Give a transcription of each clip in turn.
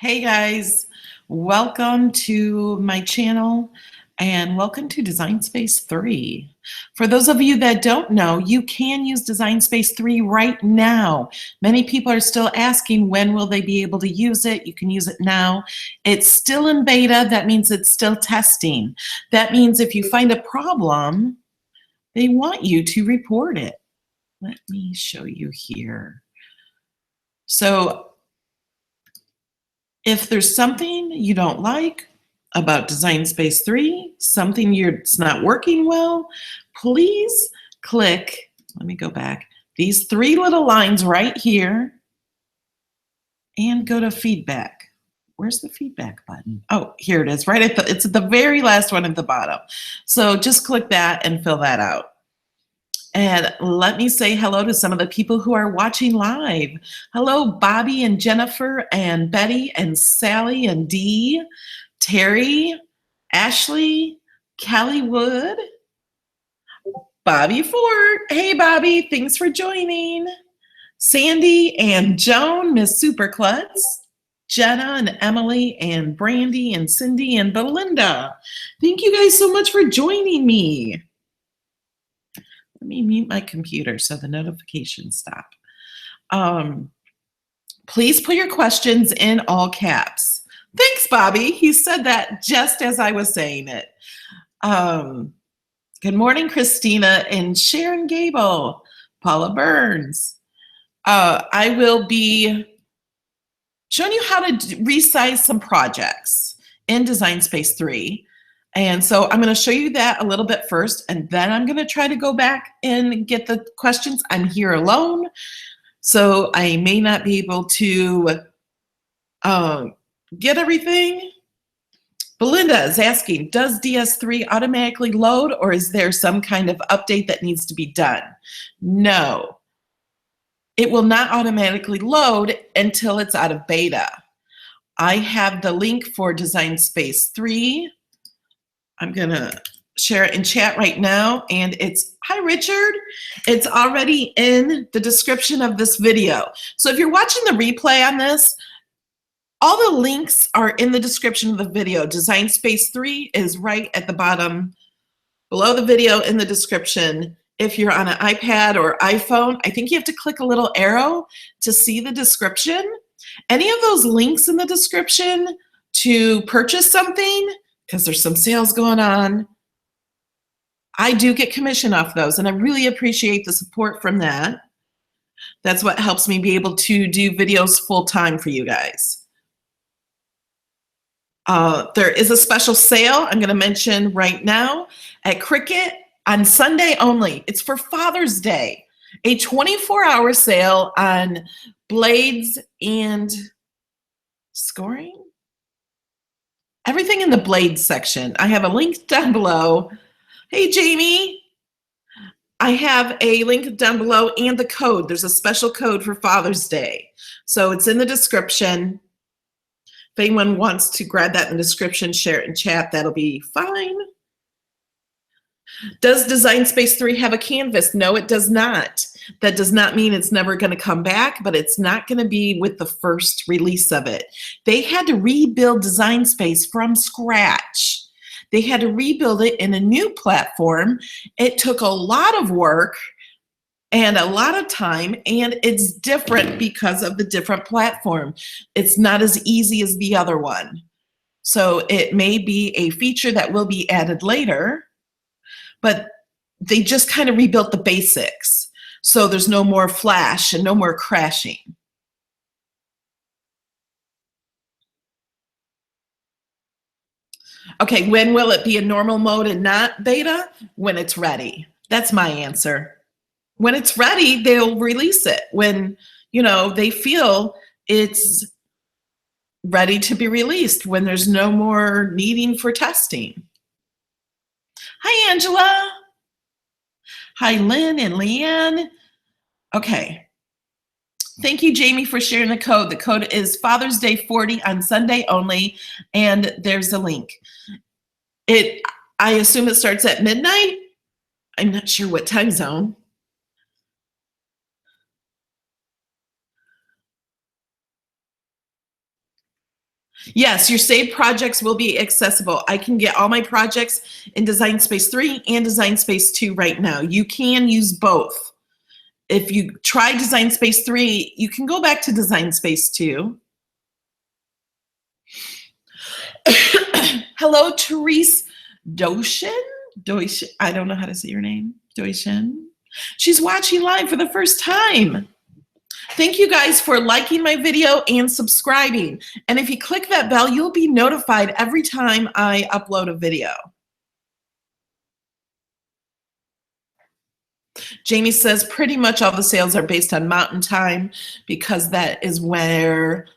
Hey guys, welcome to my channel and welcome to Design Space 3. For those of you that don't know, you can use Design Space 3 right now. Many people are still asking when will they be able to use it. You can use it now. It's still in beta. That means it's still testing. That means if you find a problem, they want you to report it. Let me show you here. So if there's something you don't like about Design Space 3, something it's not working well, please click, let me go back, these three little lines right here and go to feedback. Where's the feedback button? Oh, here it is, right at it's the very last one at the bottom. So just click that and fill that out. And let me say hello to some of the people who are watching live. Hello, Bobby and Jennifer and Betty and Sally and Dee, Terry, Ashley, Kelly Wood, Bobby Ford. Hey, Bobby, thanks for joining. Sandy and Joan, Miss Superklutz, Jenna and Emily and Brandy and Cindy and Belinda. Thank you guys so much for joining me. Let me mute my computer so the notifications stop. Please put your questions in all caps. Thanks, Bobby. He said that just as I was saying it. Good morning, Christina and Sharon Gable, Paula Burns. I will be showing you how to resize some projects in Design Space 3. And so I'm going to show you that a little bit first, and then I'm going to try to go back and get the questions. I'm here alone, so I may not be able to get everything. Belinda is asking, does DS3 automatically load, or is there some kind of update that needs to be done? No, it will not automatically load until it's out of beta. I have the link for Design Space 3. I'm gonna share it in chat right now, and it's, hi Richard, it's already in the description of this video. So if you're watching the replay on this, all the links are in the description of the video. Design Space 3 is right at the bottom below the video in the description. If you're on an iPad or iPhone, I think you have to click a little arrow to see the description. Any of those links in the description to purchase something, because there's some sales going on, I do get commission off those, and I really appreciate the support from that. That's what helps me be able to do videos full time for you guys. There is a special sale I'm going to mention right now at Cricut on Sunday only. It's for Father's Day, a 24-hour sale on blades and scoring. Everything in the blades section. I have a link down below. Hey, Jamie. I have a link down below and the code. There's a special code for Father's Day. So it's in the description. If anyone wants to grab that in the description, share it in chat, that'll be fine. Does Design Space 3 have a canvas? No, it does not. That does not mean it's never going to come back, but it's not going to be with the first release of it. They had to rebuild Design Space from scratch. They had to rebuild it in a new platform. It took a lot of work and a lot of time, and it's different because of the different platform. It's not as easy as the other one. So it may be a feature that will be added later, but they just kind of rebuilt the basics. So there's no more flash and no more crashing. Okay, when will it be in normal mode and not beta? When it's ready. That's my answer. When it's ready, they'll release it. When, you know, they feel it's ready to be released, when there's no more needing for testing. Hi, Angela. Hi, Lynn and Leanne. Okay. Thank you, Jamie, for sharing the code. The code is Father's Day 40 on Sunday only, and there's a link. I assume it starts at midnight. I'm not sure what time zone. Yes, your saved projects will be accessible. I can get all my projects in Design Space 3 and Design Space 2 right now. You can use both. If you try Design Space 3, you can go back to Design Space 2. Hello, Therese Doshin. Doshin. I don't know how to say your name. Doshin. She's watching live for the first time. Thank you guys for liking my video and subscribing. And if you click that bell, you'll be notified every time I upload a video. Jamie says pretty much all the sales are based on Mountain Time because that is where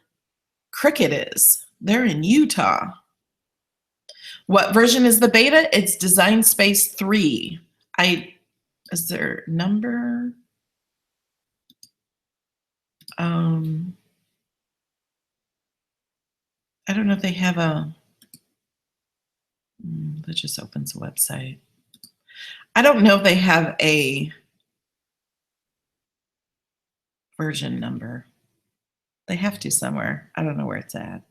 Cricut is. They're in Utah. What version is the beta? It's Design Space 3. Is there number? I don't know if they have a, that just opens the website. I don't know if they have a version number. They have to somewhere. I don't know where it's at.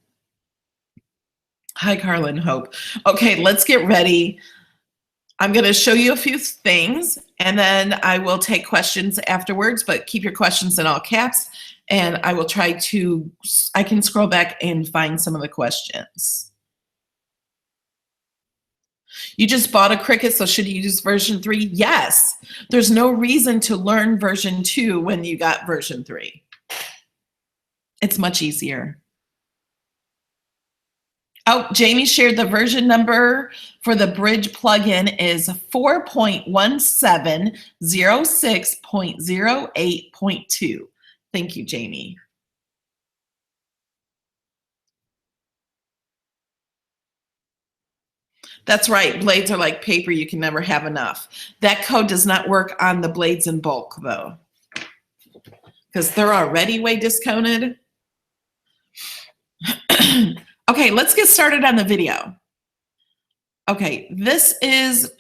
Hi, Carlin Hope. Okay, let's get ready. I'm going to show you a few things, and then I will take questions afterwards, but keep your questions in all caps, and I will try to, I can scroll back and find some of the questions. You just bought a Cricut, so should you use version 3? Yes. There's no reason to learn version 2 when you got version 3. It's much easier. Oh, Jamie shared the version number for the Bridge plugin is 4.1706.08.2. Thank you, Jamie. That's right. Blades are like paper. You can never have enough. That code does not work on the blades in bulk, though, because they're already way discounted. Okay, let's get started on the video. Okay, this is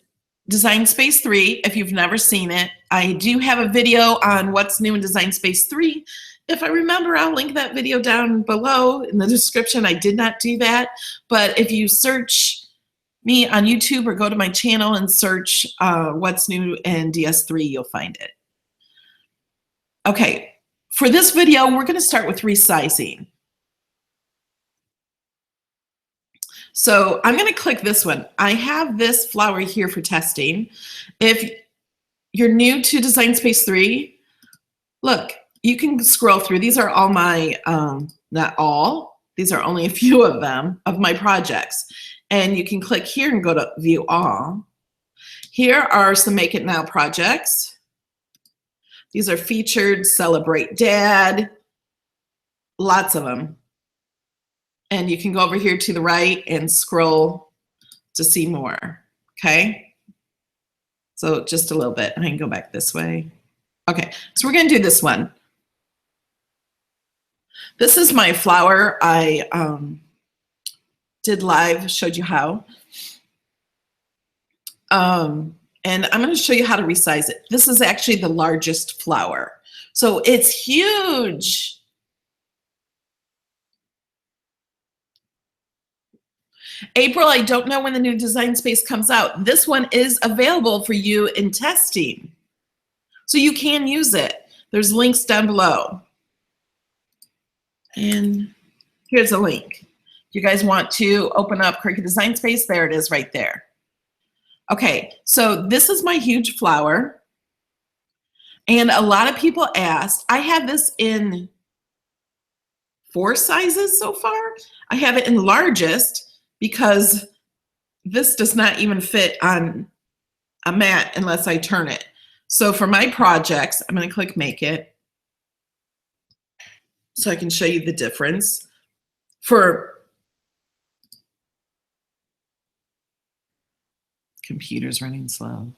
Design Space 3. If you've never seen it, I do have a video on what's new in Design Space 3. If I remember, I'll link that video down below in the description. I did not do that, but if you search me on YouTube or go to my channel and search what's new in DS3, you'll find it. Okay, for this video, we're going to start with resizing. So I'm going to click this one. I have this flower here for testing. If you're new to Design Space 3, look, you can scroll through. These are all my, not all, these are only a few of them, of my projects. And you can click here and go to View All. Here are some Make It Now projects. These are featured, Celebrate Dad, lots of them. And you can go over here to the right and scroll to see more, okay? So just a little bit. I can go back this way. Okay, so we're gonna do this one. This is my flower. I did live, showed you how. And I'm gonna show you how to resize it. This is actually the largest flower. So it's huge. April, I don't know when the new Design Space comes out. This one is available for you in testing. So you can use it. There's links down below. And here's a link. If you guys want to open up Cricut Design Space, there it is right there. Okay, so this is my huge flower. And a lot of people asked, I have this in 4 sizes so far. I have it in largest because this does not even fit on a mat unless I turn it. So for my projects, I'm going to click Make It so I can show you the difference. For computers running slow.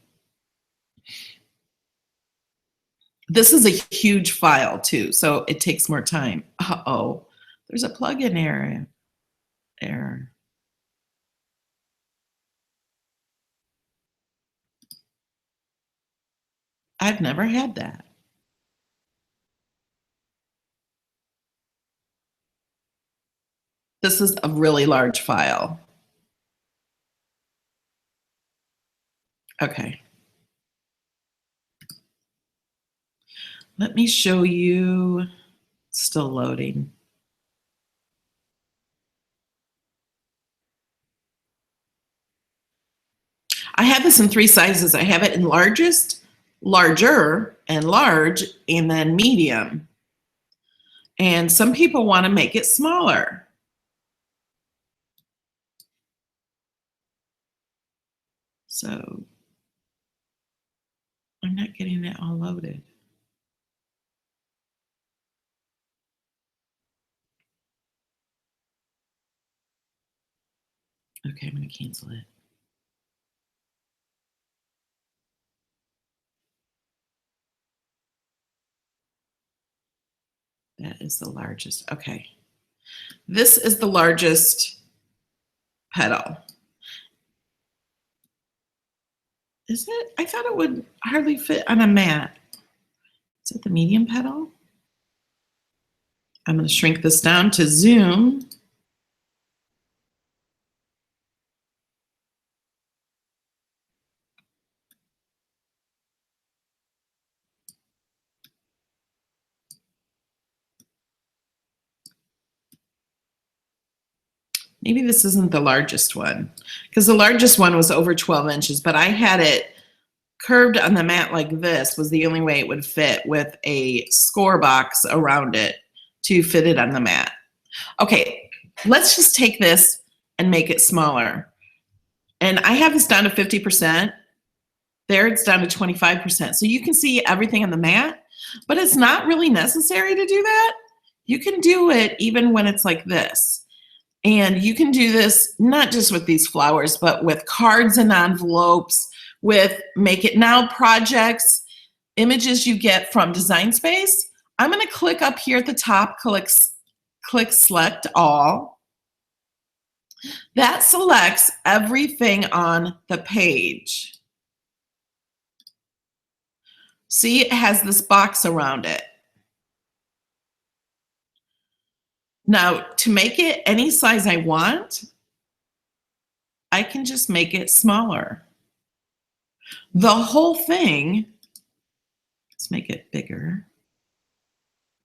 This is a huge file too, so it takes more time. Uh-oh, there's a plugin error. I've never had that. This is a really large file. Okay. Let me show you, still loading. I have this in 3 sizes. I have it in largest, larger, and large, and then medium. And some people want to make it smaller. So I'm not getting it all loaded. Okay, I'm going to cancel it. That is the largest. Okay. This is the largest petal. Is it? I thought it would hardly fit on a mat. Is it the medium petal? I'm going to shrink this down to zoom. Maybe this isn't the largest one, because the largest one was over 12 inches, but I had it curved on the mat like this was the only way it would fit, with a score box around it to fit it on the mat. Okay, let's just take this and make it smaller. And I have this down to 50%. There it's down to 25%. So you can see everything on the mat, but it's not really necessary to do that. You can do it even when it's like this. And you can do this not just with these flowers, but with cards and envelopes, with Make It Now projects, images you get from Design Space. I'm going to click up here at the top, click Select All. That selects everything on the page. See, it has this box around it. Now, to make it any size I want, I can just make it smaller. The whole thing, let's make it bigger,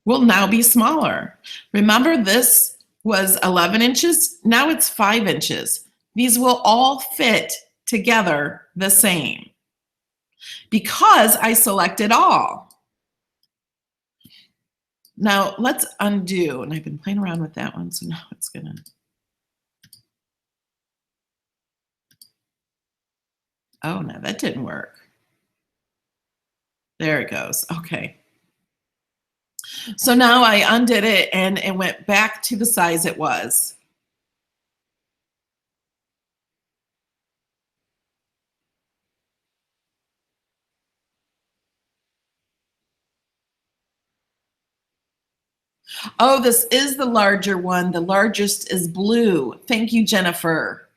will now be smaller. Remember, this was 11 inches, now it's 5 inches. These will all fit together the same because I selected all. Now let's undo, and I've been playing around with that one, so now it's gonna. Oh, no, that didn't work. There it goes, okay. So now I undid it and it went back to the size it was. Oh, this is the larger one. The largest is blue. Thank you, Jennifer.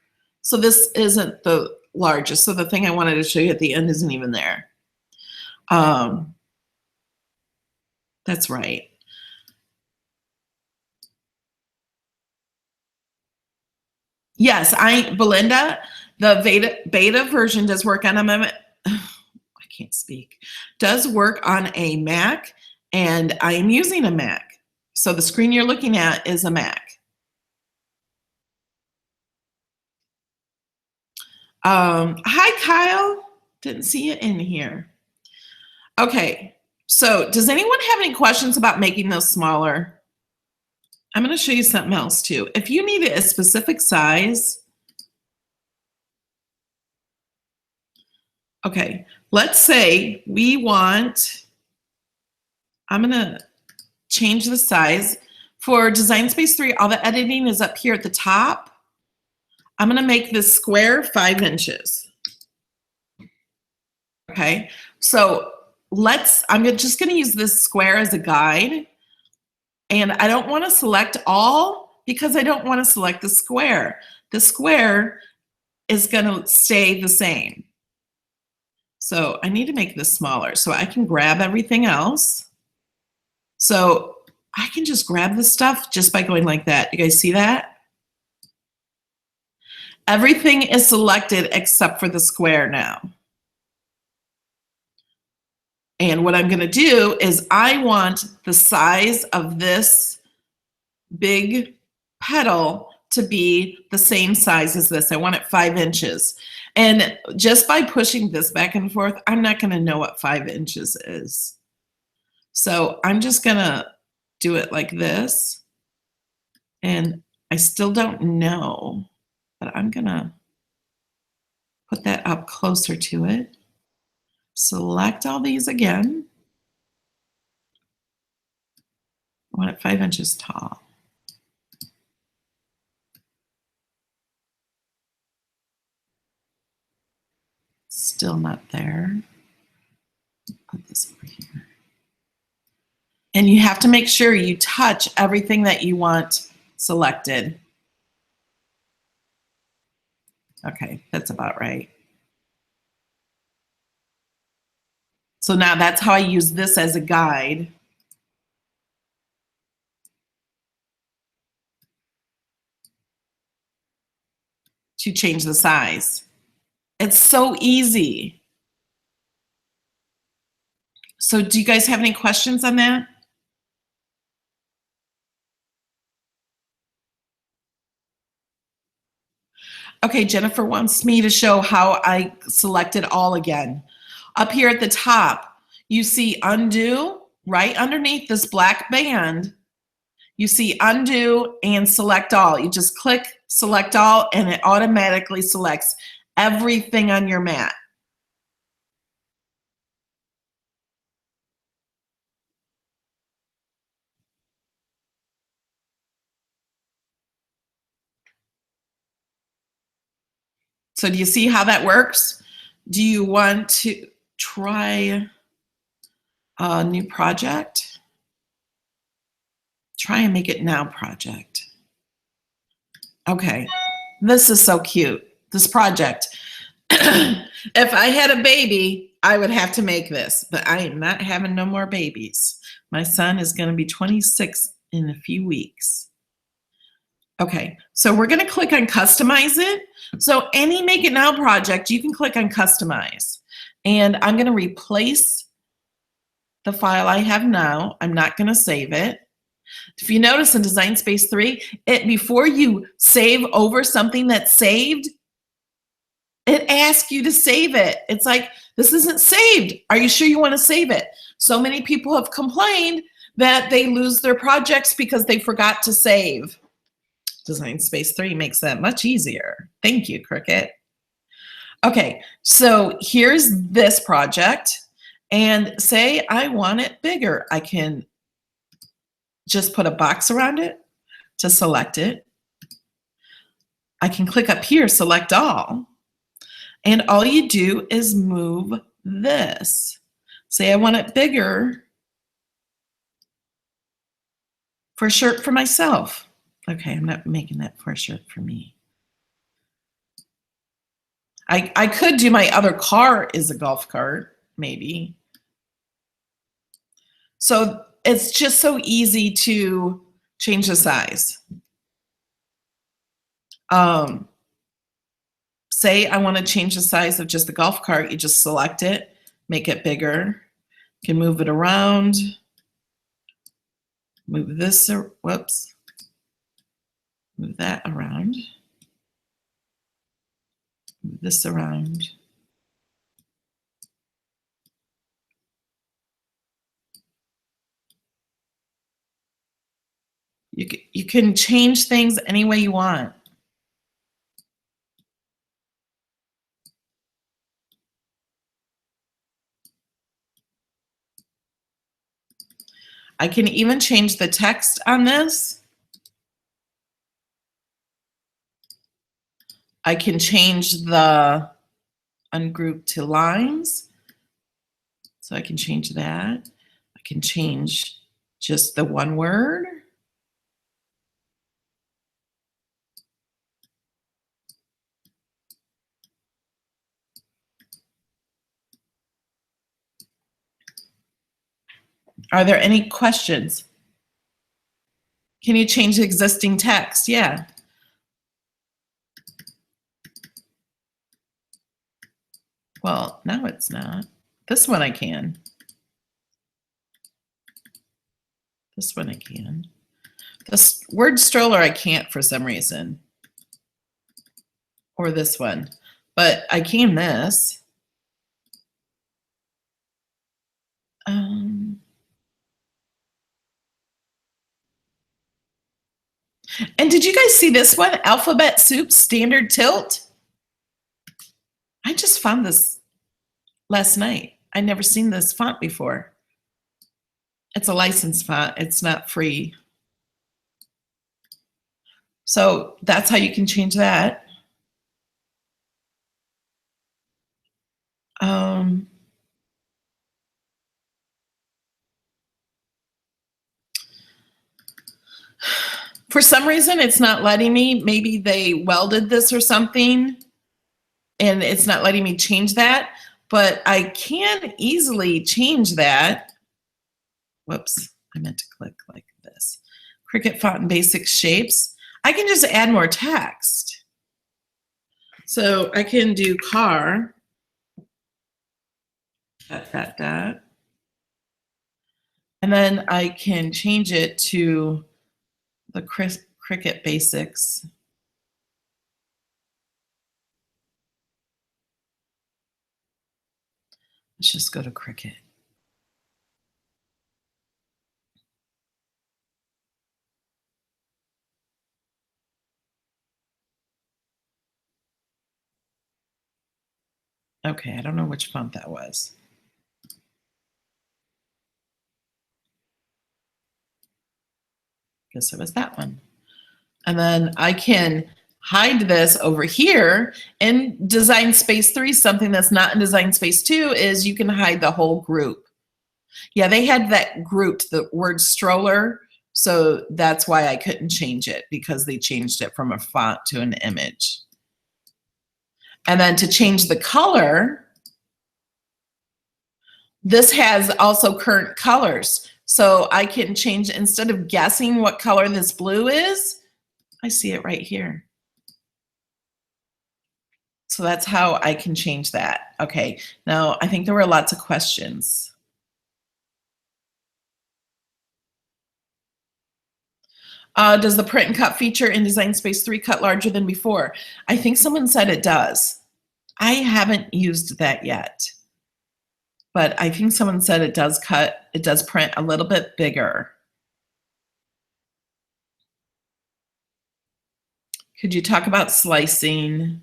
So this isn't the largest. So the thing I wanted to show you at the end isn't even there. That's right. Yes, Belinda, the beta version does work on I can't speak, does work on a Mac, and I am using a Mac. So the screen you're looking at is a Mac. Hi, Kyle. Didn't see you in here. Okay, so does anyone have any questions about making those smaller? I'm going to show you something else too. If you need a specific size, okay, let's say we want, I'm going to change the size. For Design Space 3, all the editing is up here at the top. I'm going to make this square 5 inches. Okay, so I'm just going to use this square as a guide. And I don't want to select all because I don't want to select the square. The square is going to stay the same. So I need to make this smaller so I can grab everything else. So I can just grab this stuff just by going like that. You guys see that? Everything is selected except for the square now. And what I'm going to do is I want the size of this big petal to be the same size as this. I want it 5 inches. And just by pushing this back and forth, I'm not going to know what 5 inches is. So I'm just going to do it like this. And I still don't know, but I'm going to put that up closer to it. Select all these again. I want it 5 inches tall. Still not there. Put this over here. And you have to make sure you touch everything that you want selected. Okay, that's about right. So now that's how I use this as a guide. To change the size. It's so easy. So do you guys have any questions on that? Okay, Jennifer wants me to show how I select it all again. Up here at the top, you see undo, right underneath this black band, you see undo and select all. You just click select all and it automatically selects everything on your mat. So do you see how that works? Do you want to try a new project? Try and make it now project. Okay, this is so cute, this project. If I had a baby, I would have to make this, but I am not having no more babies. My son is gonna be 26 in a few weeks. Okay, so we're gonna click on customize it. So any make it now project, you can click on customize. And I'm gonna replace the file I have now. I'm not gonna save it. If you notice in Design Space 3, before you save over something that's saved, it asks you to save it. It's like, this isn't saved. Are you sure you want to save it? So many people have complained that they lose their projects because they forgot to save. Design Space 3 makes that much easier. Thank you, Cricut. Okay, so here's this project. And say I want it bigger. I can just put a box around it to select it. I can click up here, select all. And all you do is move this. Say I want it bigger for a shirt for myself. Okay, I'm not making that for a shirt for me. I could do my other car is a golf cart, maybe. So it's just so easy to change the size. Say I want to change the size of just the golf cart, you just select it, make it bigger. You can move it around. Move this, whoops. Move that around. Move this around. You can change things any way you want. I can even change the text on this. I can change the ungroup to lines. So I can change that. I can change just the one word. Are there any questions? Can you change the existing text? Yeah. Well, now it's not. This one I can. This one I can. This word stroller I can't for some reason. Or this one. But I can this. And did you guys see this one? Alphabet Soup Standard Tilt? I just found this last night. I'd never seen this font before. It's a licensed font. It's not free. So that's how you can change that. For some reason, it's not letting me. Maybe they welded this or something, and it's not letting me change that. But I can easily change that. Whoops, I meant to click like this. Cricut font and basic shapes. I can just add more text. So I can do car, ... And then I can change it to the Cricut basics. Let's just go to Cricut. Okay, I don't know which font that was. Guess it was that one. And then I can hide this over here. In Design Space 3, something that's not in Design Space 2 is you can hide the whole group. Yeah, they had that grouped, the word stroller, so that's why I couldn't change it, because they changed it from a font to an image. And then to change the color, this has also current colors. So I can change, instead of guessing what color this blue is, I see it right here. So that's how I can change that. Okay, now I think there were lots of questions. Does the print and cut feature in Design Space 3 cut larger than before? I think someone said it does. I haven't used that yet, but I think someone said it does cut, it does print a little bit bigger. Could you talk about slicing?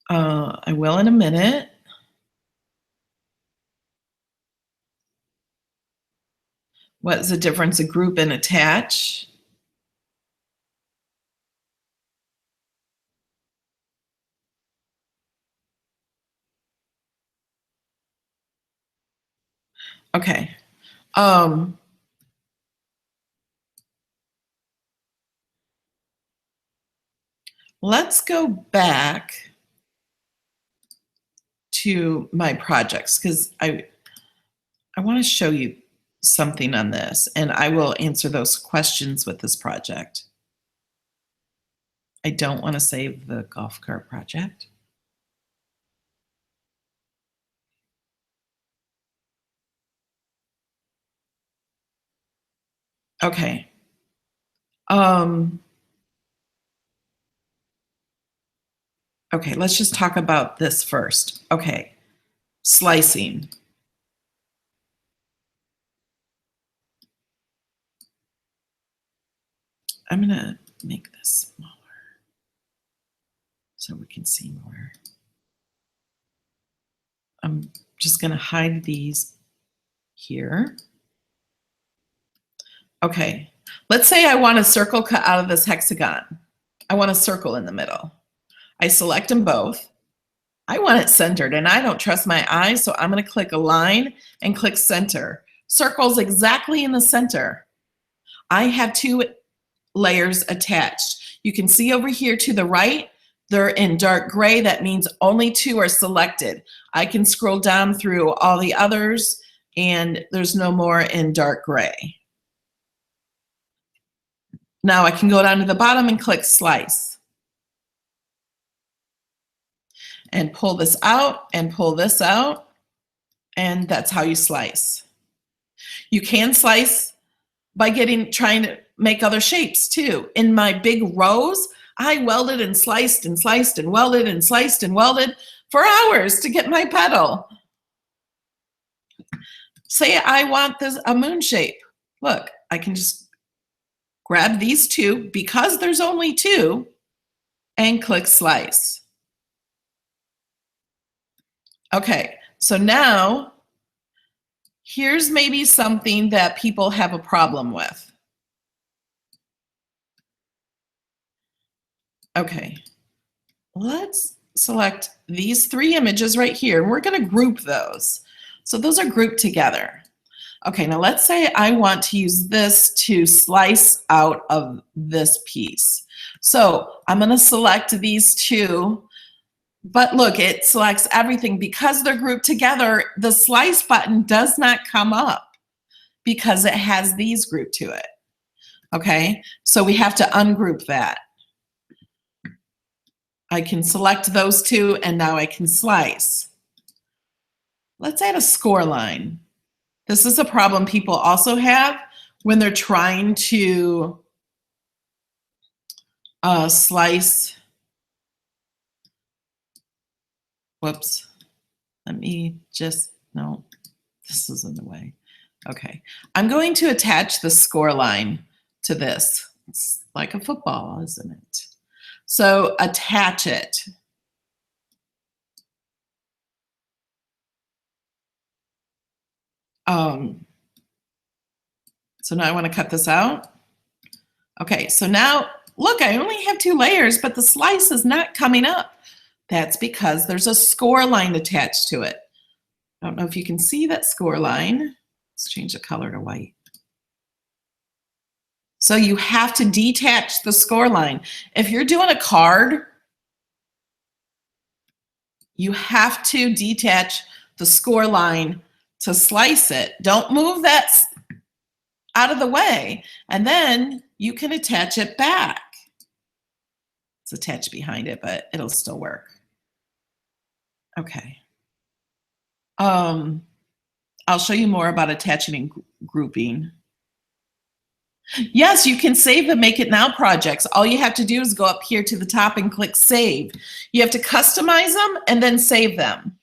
I will in a minute. What is the difference of group and attach? Okay. Let's go back to my projects, because I want to show you something on this, and I will answer those questions with this project. I don't want to save the golf cart project. Okay. Okay, let's just talk about this first. Okay, slicing. I'm gonna make this smaller so we can see more. I'm just gonna hide these here. Okay, let's say I want a circle cut out of this hexagon. I want a circle in the middle. I select them both. I want it centered, and I don't trust my eyes, so I'm gonna click Align and click Center. Circle's exactly in the center. I have two layers attached. You can see over here to the right, they're in dark gray. That means only two are selected. I can scroll down through all the others, and there's no more in dark gray. Now I can go down to the bottom and click Slice. and pull this out and pull this out, and that's how you slice. You can slice by trying to make other shapes too. In my big rows, I welded and sliced and sliced and welded and sliced and welded for hours to get my petal. Say I want a moon shape. Look, I can just grab these two because there's only two and click slice. Okay, so now here's maybe something that people have a problem with. Okay, let's select these three images right here. We're going to group those. So those are grouped together. Okay, now let's say I want to use this to slice out of this piece. So I'm going to select these two, but look, it selects everything. Because they're grouped together, the slice button does not come up because it has these grouped to it. Okay, so we have to ungroup that. I can select those two, and now I can slice. Let's add a score line. This is a problem people also have when they're trying to slice. Whoops. Let me just, no, this is in the way. Okay. I'm going to attach the score line to this. It's like a football, isn't it? So attach it. So now I want to cut this out. Okay, so now look, I only have two layers, but the slice is not coming up. That's because there's a score line attached to it. I don't know if you can see that score line. Let's change the color to white. So you have to detach the score line. If you're doing a card, you have to detach the score line to slice it. Don't move that out of the way, and then you can attach it back. It's attached behind it, but it'll still work. Okay. I'll show you more about attaching and grouping. Yes, you can save the Make It Now projects. All you have to do is go up here to the top and click Save. You have to customize them and then save them.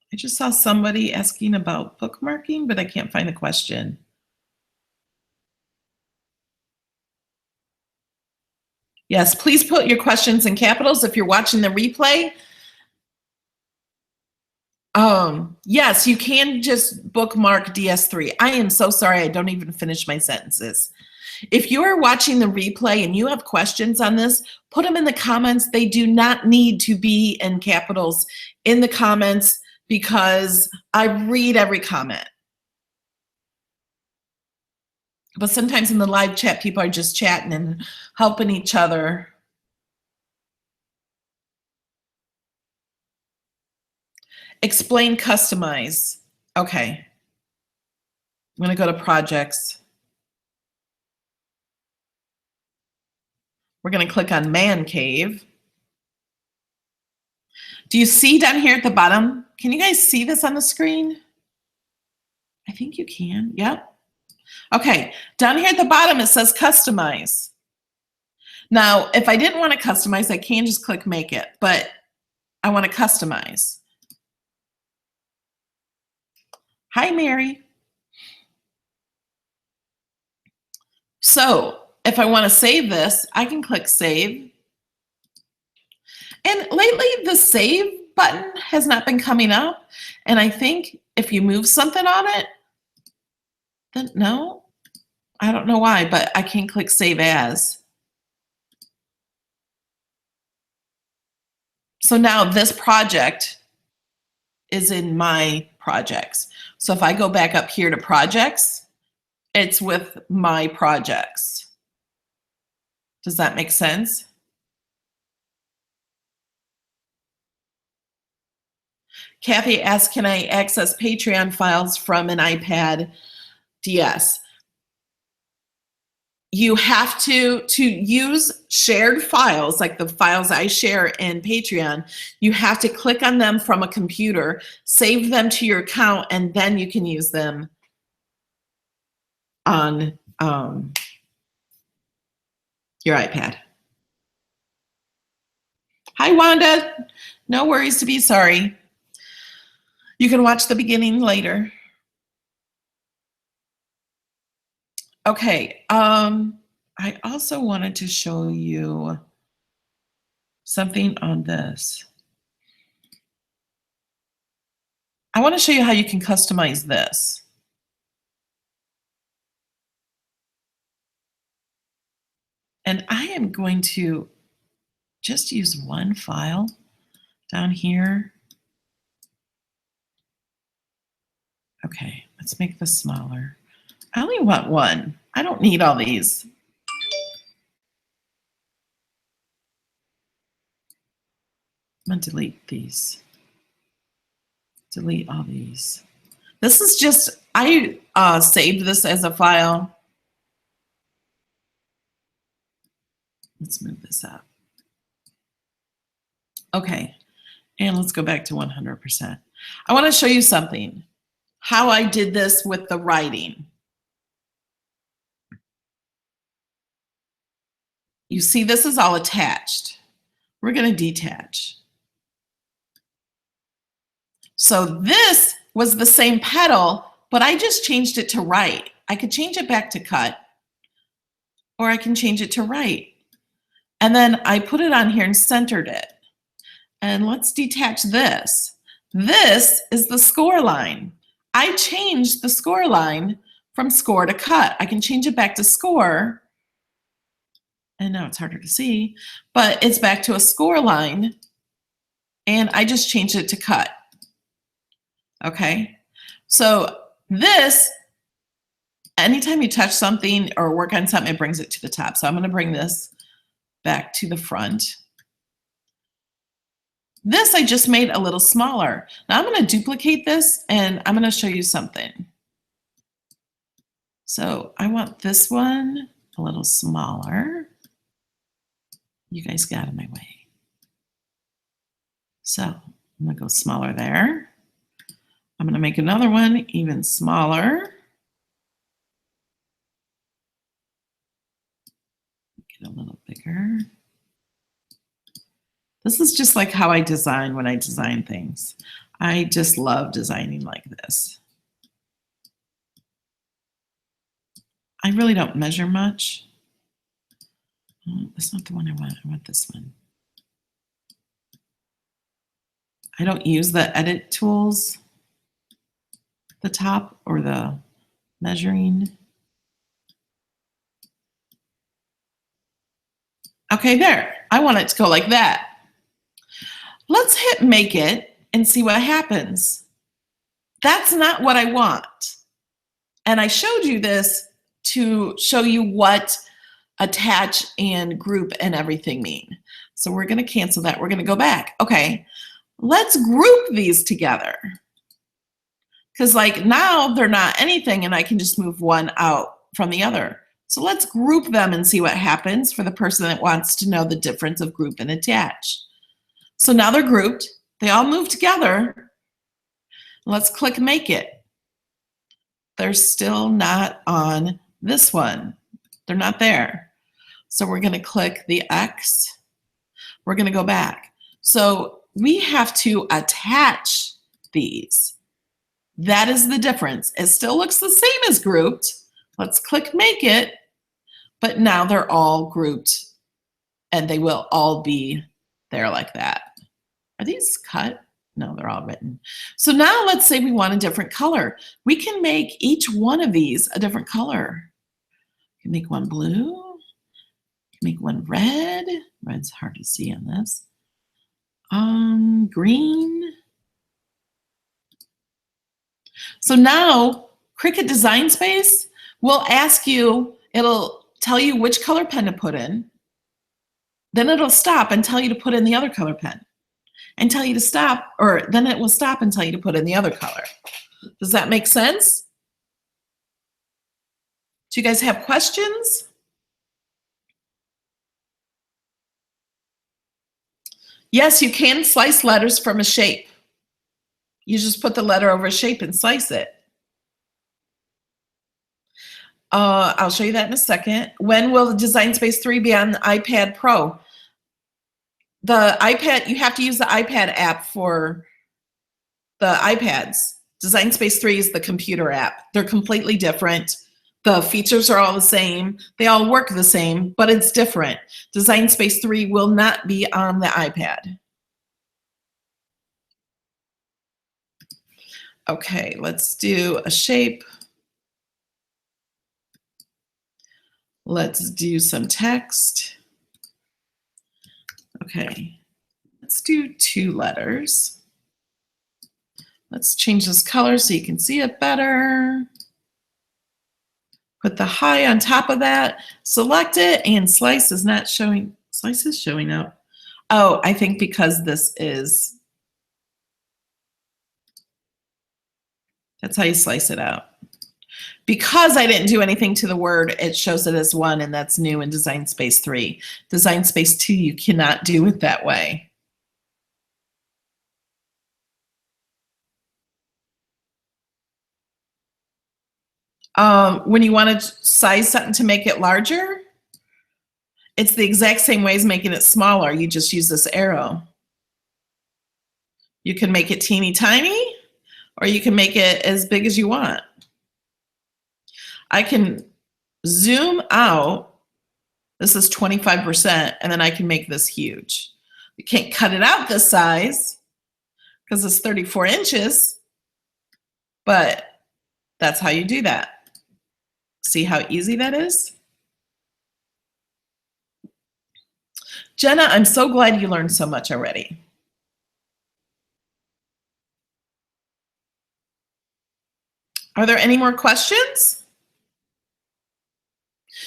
I just saw somebody asking about bookmarking, but I can't find the question. Yes, please put your questions in capitals if you're watching the replay. Yes, you can just bookmark DS3. I am so sorry, I don't even finish my sentences. If you are watching the replay and you have questions on this, put them in the comments. They do not need to be in capitals in the comments because I read every comment. But sometimes in the live chat, people are just chatting and helping each other. Explain, customize. Okay. I'm going to go to projects. We're going to click on Man Cave. Do you see down here at the bottom? Can you guys see this on the screen? I think you can. Yep. Okay. Down here at the bottom, it says customize. Now, if I didn't want to customize, I can just click Make It, but I want to customize. Hi, Mary. So if I want to save this, I can click Save. And lately, the Save button has not been coming up. And I think if you move something on it, then no, I don't know why, but I can click Save As. So now this project is in my projects. So if I go back up here to projects, it's with my projects. Does that make sense? Kathy asked, can I access Patreon files from an iPad DS? You have to use shared files, like the files I share in Patreon, you have to click on them from a computer, save them to your account, and then you can use them on your iPad. Hi, Wanda. No worries to be sorry. You can watch the beginning later. Okay, I also wanted to show you something on this. I want to show you how you can customize this. And I am going to just use one file down here. Okay, let's make this smaller. I only want one. I don't need all these. I'm going to delete these. Delete all these. This is just, I saved this as a file. Let's move this up. Okay, and let's go back to 100%. I want to show you something, how I did this with the writing. You see, this is all attached. We're going to detach. So this was the same petal, but I just changed it to write. I could change it back to cut, or I can change it to write. And then I put it on here and centered it. And let's detach this. This is the score line. I changed the score line from score to cut. I can change it back to score. And now it's harder to see, but it's back to a score line. And I just changed it to cut. Okay, so this, anytime you touch something or work on something, it brings it to the top. So I'm going to bring this back to the front. This I just made a little smaller. Now I'm going to duplicate this and I'm going to show you something. So I want this one a little smaller. You guys got in my way. So I'm going to go smaller there. I'm going to make another one even smaller. Get a little bigger. This is just like how I design when I design things. I just love designing like this. I really don't measure much. Oh, that's not the one I want. I want this one. I don't use the edit tools, the top or the measuring. Okay, there. I want it to go like that. Let's hit make it and see what happens. That's not what I want. And I showed you this to show you what attach and group and everything mean. So we're going to cancel that. We're going to go back. Okay, let's group these together. Because like now they're not anything and I can just move one out from the other. So let's group them and see what happens for the person that wants to know the difference of group and attach. So now they're grouped. They all move together. Let's click make it. They're still not on this one. They're not there. So we're going to click the X. We're going to go back. So we have to attach these. That is the difference. It still looks the same as grouped. Let's click make it. But now they're all grouped and they will all be there like that. Are these cut? No, they're all written. So now let's say we want a different color. We can make each one of these a different color. You can make one blue, make one red. Red's hard to see on this. Green. So now Cricut Design Space will ask you, it'll tell you which color pen to put in. Then it'll stop and tell you to put in the other color pen. and tell you to stop, or then it will stop and tell you to put in the other color. Does that make sense? Do you guys have questions? Yes, you can slice letters from a shape. You just put the letter over a shape and slice it. I'll show you that in a second. When will the Design Space 3 be on the iPad Pro? The iPad, you have to use the iPad app for the iPads. Design Space 3 is the computer app. They're completely different. The features are all the same. They all work the same, but it's different. Design Space 3 will not be on the iPad. Okay, let's do a shape. Let's do some text. Okay, let's do 2 letters. Let's change this color so you can see it better. Put the high on top of that, select it, and slice is not showing. Slice is showing up. Oh, I think because this is, that's how you slice it out. Because I didn't do anything to the word, it shows it as 1, and that's new in Design Space 3. Design Space 2, you cannot do it that way. When you want to size something to make it larger, it's the exact same way as making it smaller. You just use this arrow. You can make it teeny tiny, or you can make it as big as you want. I can zoom out. This is 25%, and then I can make this huge. You can't cut it out this size because it's 34 inches, but that's how you do that. See how easy that is? Jenna, I'm so glad you learned so much already. Are there any more questions?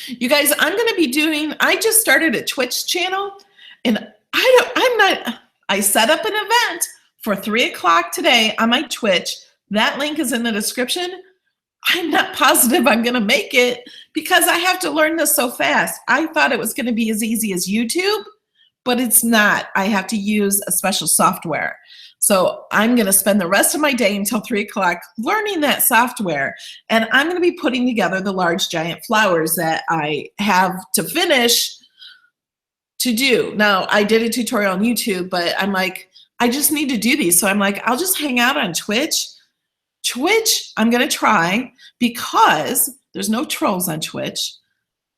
You guys, I'm going to be doing, I just started a Twitch channel, and I set up an event for 3 o'clock today on my Twitch. That link is in the description. I'm not positive I'm going to make it because I have to learn this so fast. I thought it was going to be as easy as YouTube, but it's not. I have to use a special software. So I'm going to spend the rest of my day until 3 o'clock learning that software. And I'm going to be putting together the large giant flowers that I have to finish to do. Now, I did a tutorial on YouTube, but I'm like, I just need to do these. So I'm like, I'll just hang out on Twitch. Twitch, I'm going to try because there's no trolls on Twitch.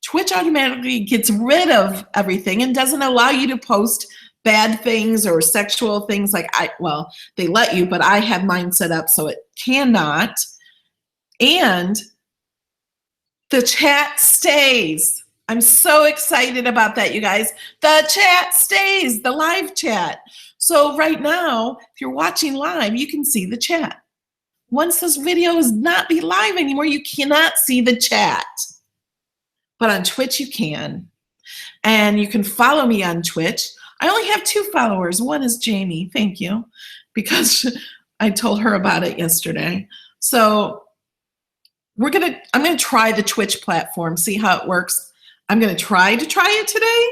Twitch automatically gets rid of everything and doesn't allow you to post bad things or sexual things. Like well, they let you, but I have mine set up so it cannot. And the chat stays. I'm so excited about that, you guys. The chat stays, the live chat. So right now, if you're watching live, you can see the chat. Once this video is not be live anymore, you cannot see the chat. But on Twitch, you can. And you can follow me on Twitch. I only have 2 followers. One is Jamie, thank you, because I told her about it yesterday. So I'm gonna try the Twitch platform, see how it works. I'm gonna try it today.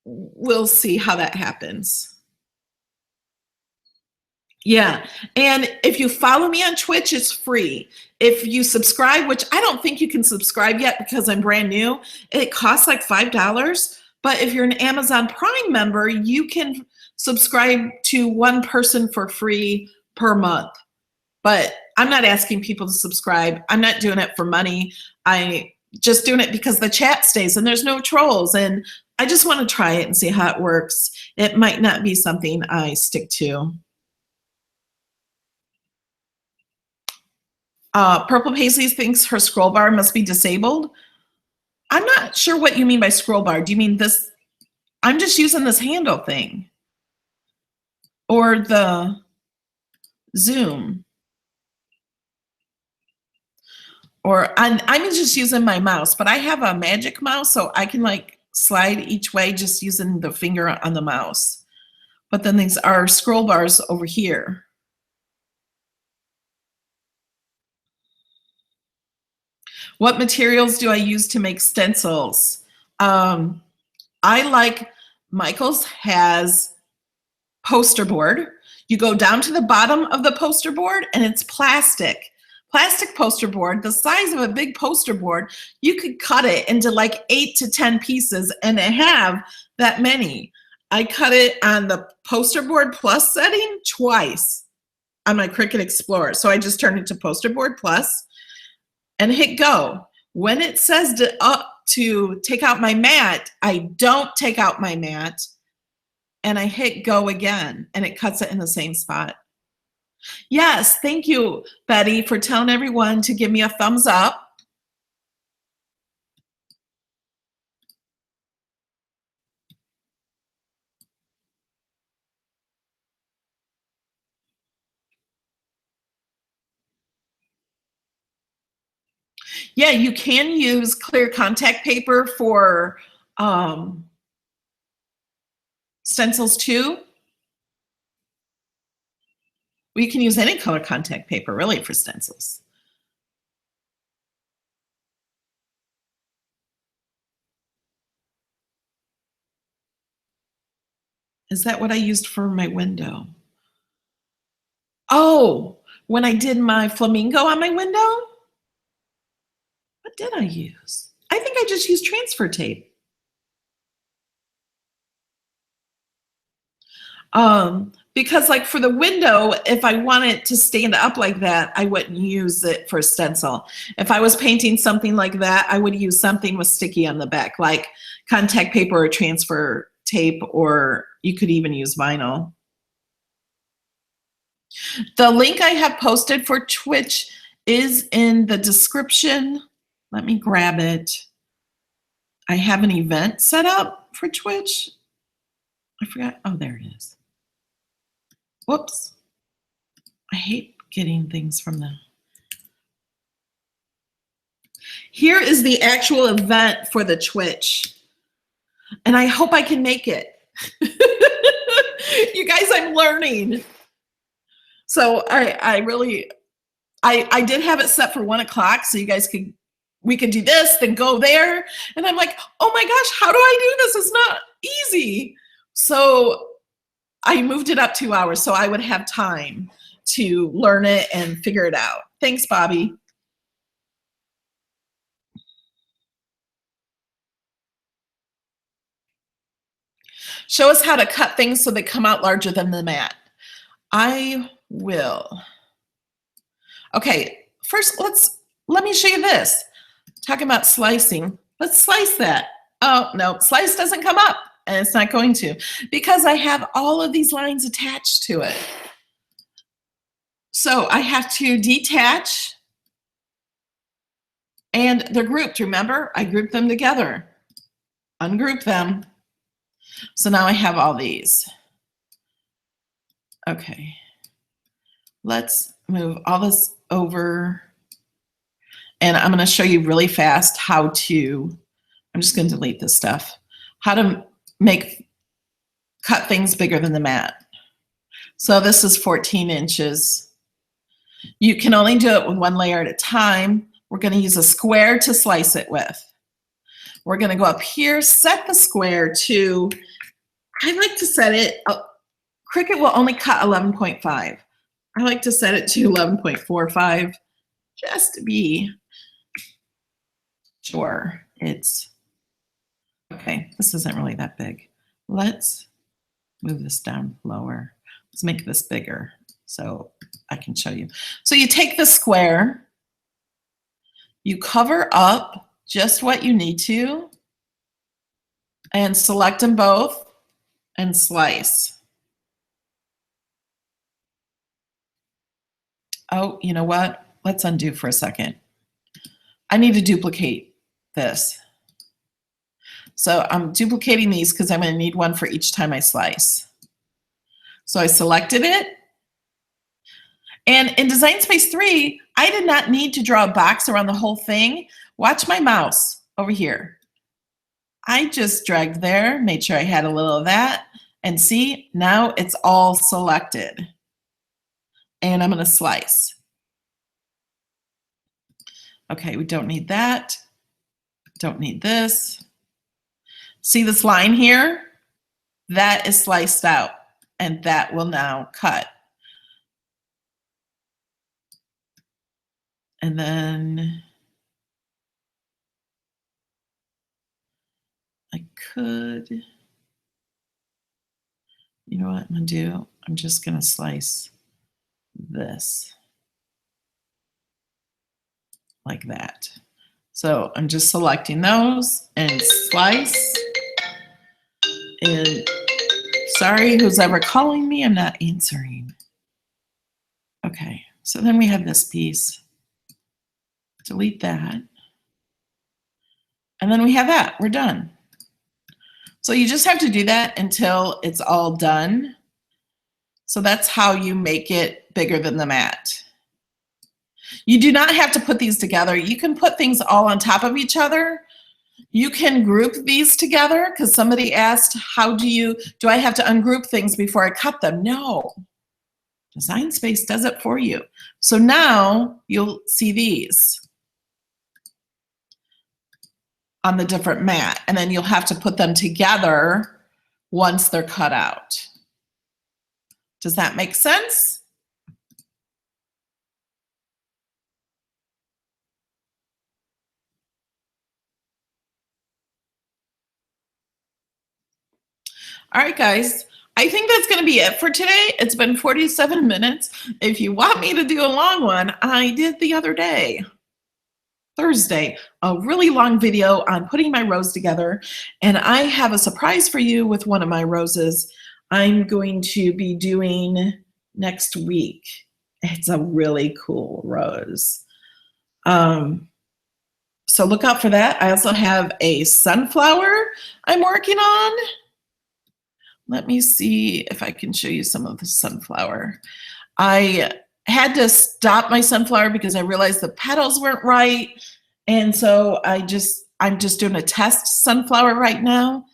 We'll see how that happens. Yeah, and if you follow me on Twitch, it's free. If you subscribe, which I don't think you can subscribe yet because I'm brand new, it costs like $5. But if you're an Amazon Prime member, you can subscribe to 1 person for free per month. But I'm not asking people to subscribe. I'm not doing it for money. I just doing it because the chat stays and there's no trolls. And I just want to try it and see how it works. It might not be something I stick to. Purple Paisley thinks her scroll bar must be disabled. I'm not sure what you mean by scroll bar. Do you mean this? I'm just using this handle thing. Or the zoom. Or I'm just using my mouse, but I have a magic mouse, so I can like slide each way just using the finger on the mouse. But then these are scroll bars over here. What materials do I use to make stencils? I like, Michael's has poster board. You go down to the bottom of the poster board and it's plastic. Plastic poster board, the size of a big poster board. You could cut it into like 8 to 10 pieces and have that many. I cut it on the poster board plus setting twice on my Cricut Explorer. So I just turned it to poster board plus and hit go. When it says to take out my mat, I don't take out my mat and I hit go again and it cuts it in the same spot. Yes, thank you, Betty, for telling everyone to give me a thumbs up. Yeah, you can use clear contact paper for stencils too. We can use any color contact paper really for stencils. Is that what I used for my window? Oh, when I did my flamingo on my window? What did I use? I think I just used transfer tape. Because like for the window, if I want it to stand up like that, I wouldn't use it for a stencil. If I was painting something like that, I would use something with sticky on the back, like contact paper or transfer tape, or you could even use vinyl. The link I have posted for Twitch is in the description. Let me grab it. I have an event set up for Twitch. I forgot. Oh, there it is. Whoops. I hate getting things from the... Here is the actual event for the Twitch. And I hope I can make it. You guys, I'm learning. So I did have it set for 1 o'clock so you guys we could do this, then go there. And I'm like, oh my gosh, how do I do this? It's not easy. So I moved it up 2 hours so I would have time to learn it and figure it out. Thanks, Bobby. Show us how to cut things so they come out larger than the mat. I will. Okay, first let me show you this. Talking about slicing. Let's slice that. Oh, no, slice doesn't come up. And it's not going to, because I have all of these lines attached to it. So I have to detach, and they're grouped. Remember, I grouped them together, ungroup them. So now I have all these. Okay, let's move all this over. And I'm going to show you really fast how to, I'm just going to delete this stuff, how to cut things bigger than the mat. So this is 14 inches. You can only do it with 1 layer at a time. We're going to use a square to slice it with. We're going to go up here, set the square to, I like to set it, Cricut will only cut 11.5. I like to set it to 11.45 just to be sure it's okay. This isn't really that big. Let's move this down lower. Let's make this bigger so I can show you. So you take the square, you cover up just what you need to, and select them both and slice. Oh, you know what? Let's undo for a second. I need to duplicate this. So I'm duplicating these because I'm going to need one for each time I slice. So I selected it. And in Design Space 3, I did not need to draw a box around the whole thing. Watch my mouse over here. I just dragged there, made sure I had a little of that, And see, now it's all selected. And I'm going to slice. Okay, we don't need that. Don't need this. See this line here? That is sliced out, and that will now cut. And then I could, you know what I'm going to do? I'm just going to slice this like that. So I'm just selecting those and slice. And sorry, who's ever calling me, I'm not answering. Okay, so then we have this piece. Delete that. And then we have that, we're done. So you just have to do that until it's all done. So that's how you make it bigger than the mat. You do not have to put these together. You can put things all on top of each other. You can group these together because somebody asked, do I have to ungroup things before I cut them? No. Design Space does it for you. So now you'll see these on the different mat, and then you'll have to put them together once they're cut out. Does that make sense? All right, guys, I think that's going to be it for today. It's been 47 minutes. If you want me to do a long one, I did the other day, Thursday, a really long video on putting my rose together. And I have a surprise for you with one of my roses I'm going to be doing next week. It's a really cool rose. So look out for that. I also have a sunflower I'm working on. Let me see if I can show you some of the sunflower. I had to stop my sunflower because I realized the petals weren't right. And so I'm just doing a test sunflower right now,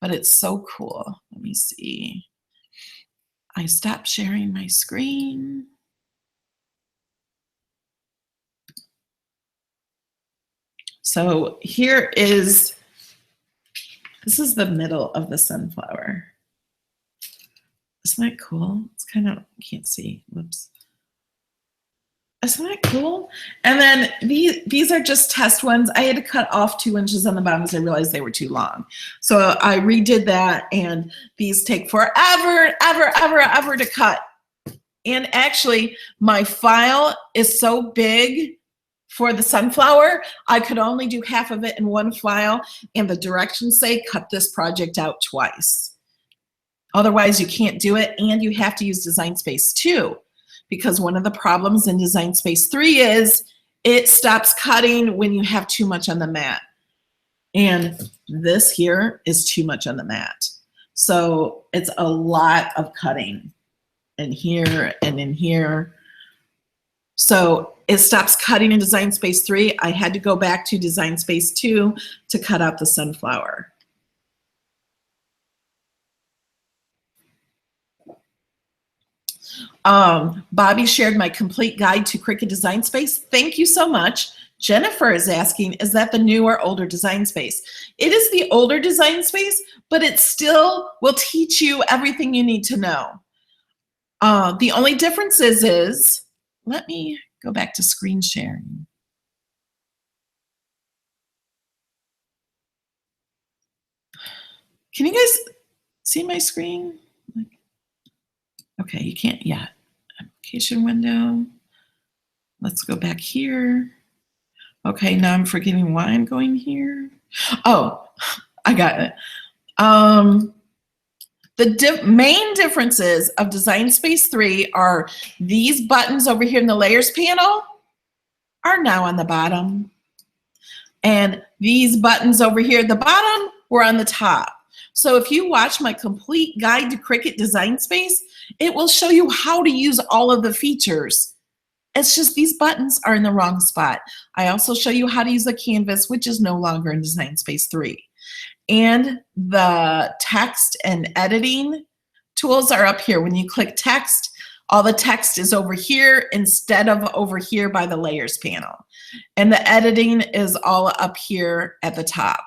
but it's so cool. Let me see. I stopped sharing my screen. So here is, this is the middle of the sunflower. Isn't that cool? It's kind of, can't see, whoops. Isn't that cool? And then these are just test ones. I had to cut off 2 inches on the bottom because I realized they were too long. So I redid that, and these take forever, ever to cut. And actually, my file is so big for the sunflower, I could only do half of it in one file, and the directions say cut this project out twice. Otherwise, you can't do it, and you have to use Design Space 2, because one of the problems in Design Space 3 is it stops cutting when you have too much on the mat. And this here is too much on the mat. So it's a lot of cutting in here and in here. So it stops cutting in Design Space 3. I had to go back to Design Space 2 to cut out the sunflower. Bobby shared my complete guide to Cricut Design Space. Thank you so much. Jennifer is asking, is that the new or older Design Space? It is the older Design Space, but it still will teach you everything you need to know. The only difference is, let me go back to screen sharing. Can you guys see my screen? Okay, you can't yet. Application window. Let's go back here. Okay, now I'm forgetting why I'm going here. Oh, I got it. The main differences of Design Space 3 are these buttons over here in the Layers panel are now on the bottom. And these buttons over here at the bottom were on the top. So if you watch my complete guide to Cricut Design Space, it will show you how to use all of the features. It's just these buttons are in the wrong spot. I also show you how to use a canvas, which is no longer in Design Space 3. and the text and editing tools are up here. When you click text, all the text is over here instead of over here by the layers panel. And the editing is all up here at the top.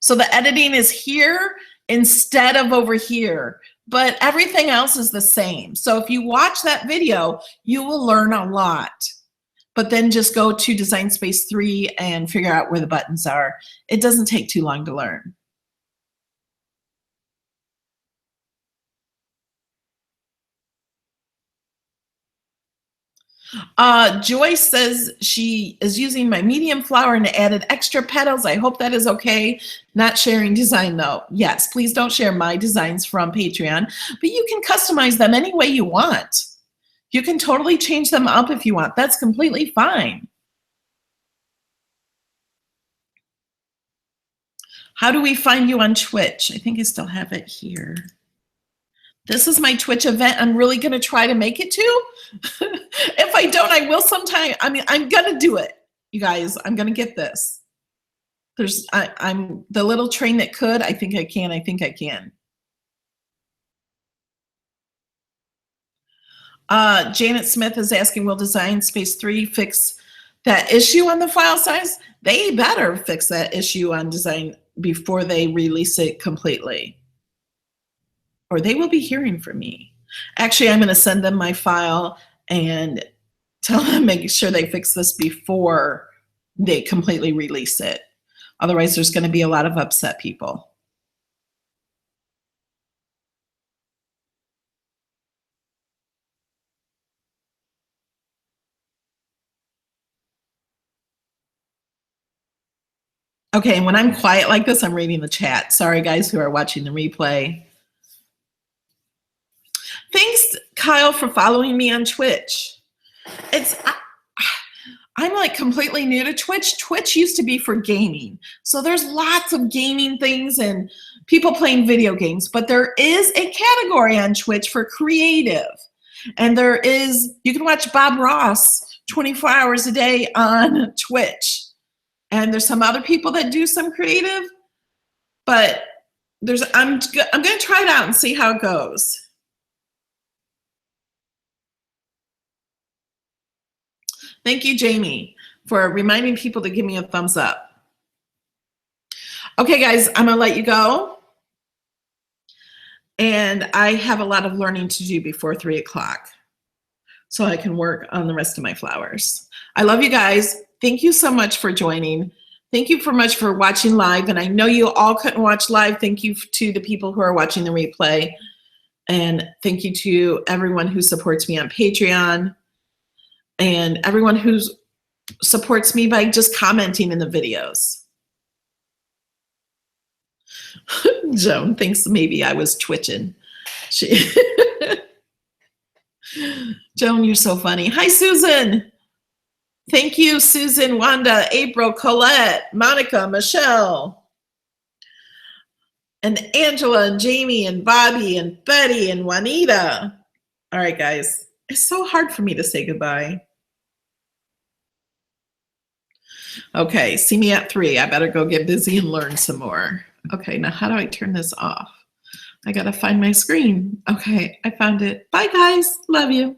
So the editing is here instead of over here, but everything else is the same. So if you watch that video, you will learn a lot. But then just go to Design Space 3 and figure out where the buttons are. It doesn't take too long to learn. Joyce says she is using my medium flower and added extra petals. I hope that is okay. Not sharing design though. Yes, please don't share my designs from Patreon, but you can customize them any way you want. You can totally change them up if you want. That's completely fine. How do we find you on Twitch? I think I still have it here. This is my Twitch event. I'm really going to try to make it to. If I don't, I will sometime. I mean, I'm going to do it, you guys. I'm going to get this. I'm the little train that could. I think I can. I think I can. Janet Smith is asking, will Design Space 3 fix that issue on the file size? They better fix that issue on design before they release it completely, or they will be hearing from me. Actually, I'm going to send them my file and tell them, make sure they fix this before they completely release it. Otherwise, there's going to be a lot of upset people. Okay, and when I'm quiet like this, I'm reading the chat. Sorry, guys who are watching the replay. Thanks, Kyle, for following me on Twitch. I'm like completely new to Twitch. Twitch used to be for gaming. So there's lots of gaming things and people playing video games, but there is a category on Twitch for creative. And there is, you can watch Bob Ross 24 hours a day on Twitch. And there's some other people that do some creative, but I'm going to try it out and see how it goes. Thank you, Jamie, for reminding people to give me a thumbs up. Okay, guys, I'm going to let you go. And I have a lot of learning to do before 3 o'clock so I can work on the rest of my flowers. I love you guys. Thank you so much for joining. Thank you so much for watching live. And I know you all couldn't watch live. Thank you to the people who are watching the replay. And thank you to everyone who supports me on Patreon and everyone who supports me by just commenting in the videos. Joan thinks maybe I was twitching. Joan, you're so funny. Hi, Susan. Thank you, Susan, Wanda, April, Colette, Monica, Michelle, and Angela, and Jamie, and Bobby, and Betty, and Juanita. All right, guys. It's so hard for me to say goodbye. Okay, see me at 3. I better go get busy and learn some more. Okay, now how do I turn this off? I gotta find my screen. Okay, I found it. Bye, guys. Love you.